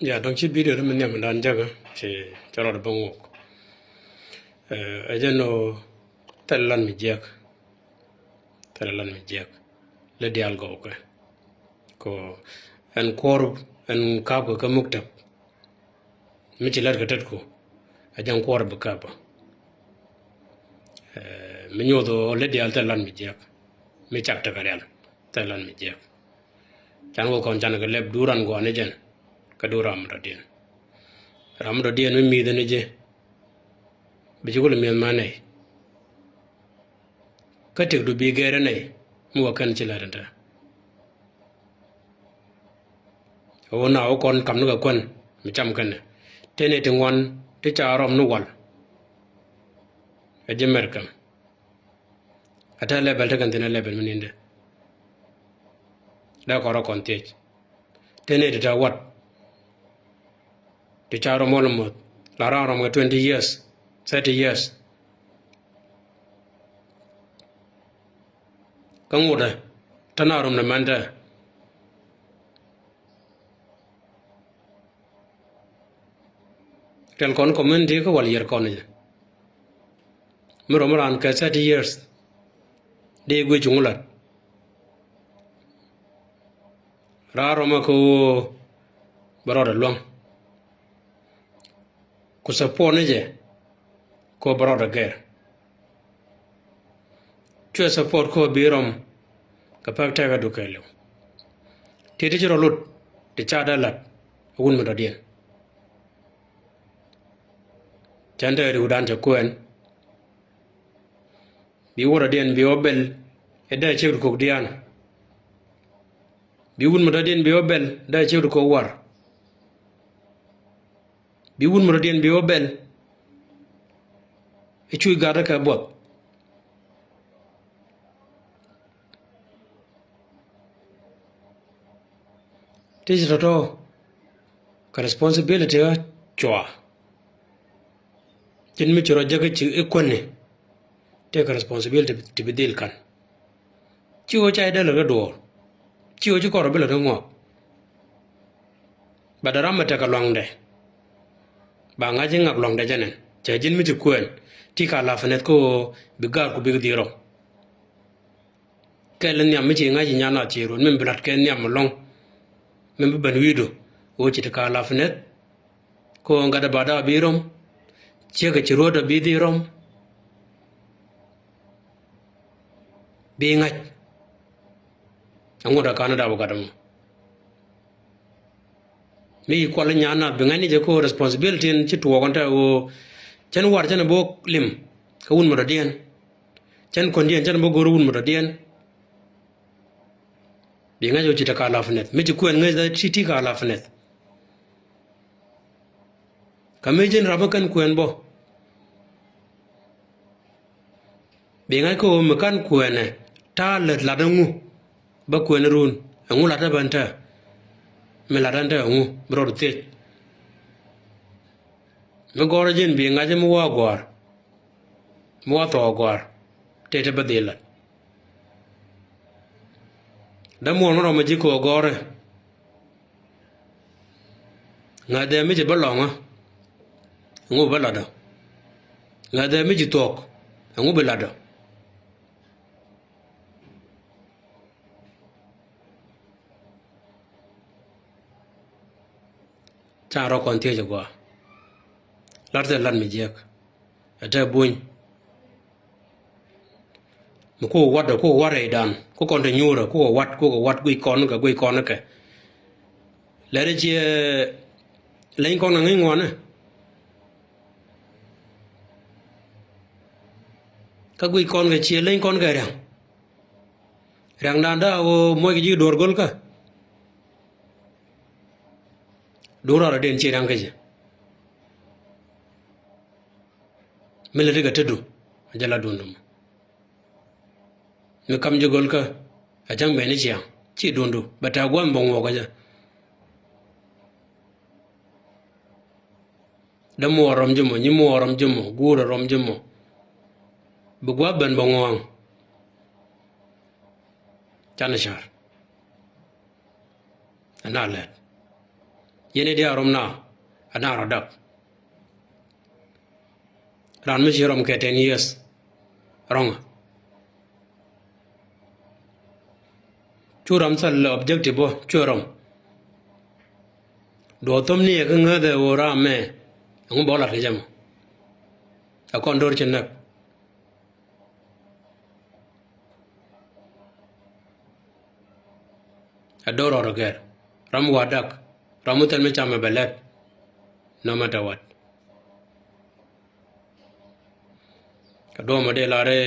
Ya dong chi video de men yam dan jaga che charo de bongo. Ajeno telan mi jek. Telan mi jek. Le dial go ko. Ko en kor en kab ko muktab. Mi ci lar ka tet ko. Ajan kor be kaba. Mi nyodo le dial telan mi jek. Mi chak ta karial. Telan mi jek. Chan go kon chan ga leb duran go ne jen. Ka duram radien. Ram radien mi de ne je. Bi ko le mi manai. Ka tek du bi gere nei. Mu wa kan ci laranta. Ona o kon kam no kon mi cham kan tene te ngon te charom no wal e jemer kam ata level te kan tene level mininde da ko ro kon te tene te ta wat te charom mo mo la ram 20 years 30 years kan woda tanarum na manda tel kon community ko wal yer kon je muro maran ka 30 years de go jungulat raro ma ko baroda long ko support ne je ko baroda ger chue support ko birom ka pak ta ga du kelo tete jiro lut te chada lat wun mo dien chanda ri udan ta kuen bi wora dien bi obel e da chewru ko dian bi wun mo dien bi obel da chewru ko war bi wun mo dien bi obel e chui gada ka bot te jiro to ka responsibility ga chwa tin mi chiro jaga chi e konne te ka responsibility ti bidil kan chiwo chai da la do chiwo chi kor bela ngo badara ma ta ka longde ba nga je ngak longde janen cha jin mi ti kuen ti ka la fanet ko bigar ko big diro kelen nyam mi chi nga ji nyana chi ron men blat ken nyam long men ban wido o chi ta ka la fanet ko ngada bada birom chega ci roda bi di rom bi ngaj angoda Canada bo kadam mi ko la nyana bi ngani je ko responsibility ci to gonta o chen war chen bo lim ka wun mo dien chen kon dien chen bo goro wun mo dien bi ngajo ci ta ka la fnet mi ci ko ngaj da ci ti ka la fnet kamejen rabakan kuen bo bengai ko mekan kuene ta let ladangu ba kuen run angu lata banta me ladanta angu bro te me goro jen bengai je mo gor mo to gor te badela da mo no ma ji ko gore ngade mi je balonga angu balada ngade mi ji tok angu balada charo kon tie go larte lan mi jek ata buñ mo ko wada ko ware dan ko kon de nyura ko wat gui kon ka lere je len kon ngi ngone ka gui kon ga che len kon ga rang dan da o mo gi dor gol ka dora den che rang ga je mele riga tedu jala dundum mi kam jogol ka ajang beni chiang chi dundu bata gwam bongo ga ja da mo rom jumo ni mo rom jumo gura rom jumo bu gwa ban bongo ang chana shar analet yene dia rom na ana radak ran mi rom ke 10 years wrong churam sal objective bo churam do tom ni ga ngade ora me ngu bola ke jam akon dor chenak ador oroger ram wadak ramutel me chama belet no matter what kado mo de lare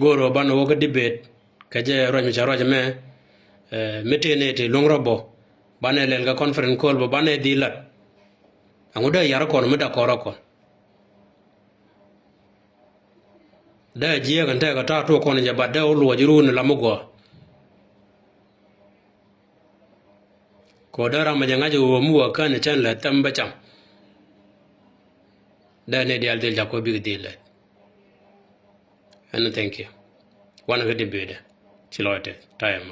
goro ban wo ka debate kaje roj mi charoj me metene te longrobo bane len ga conference call bo bane dilat anguda yar kon meda koroko da jiya kan ta ka ta to kon ja badda o lo jiru ne lamugo ko dara ma janga jo mu wa kan chan la tamba cham da ne dial del jakobi dilat and thank you one of the debate chilote time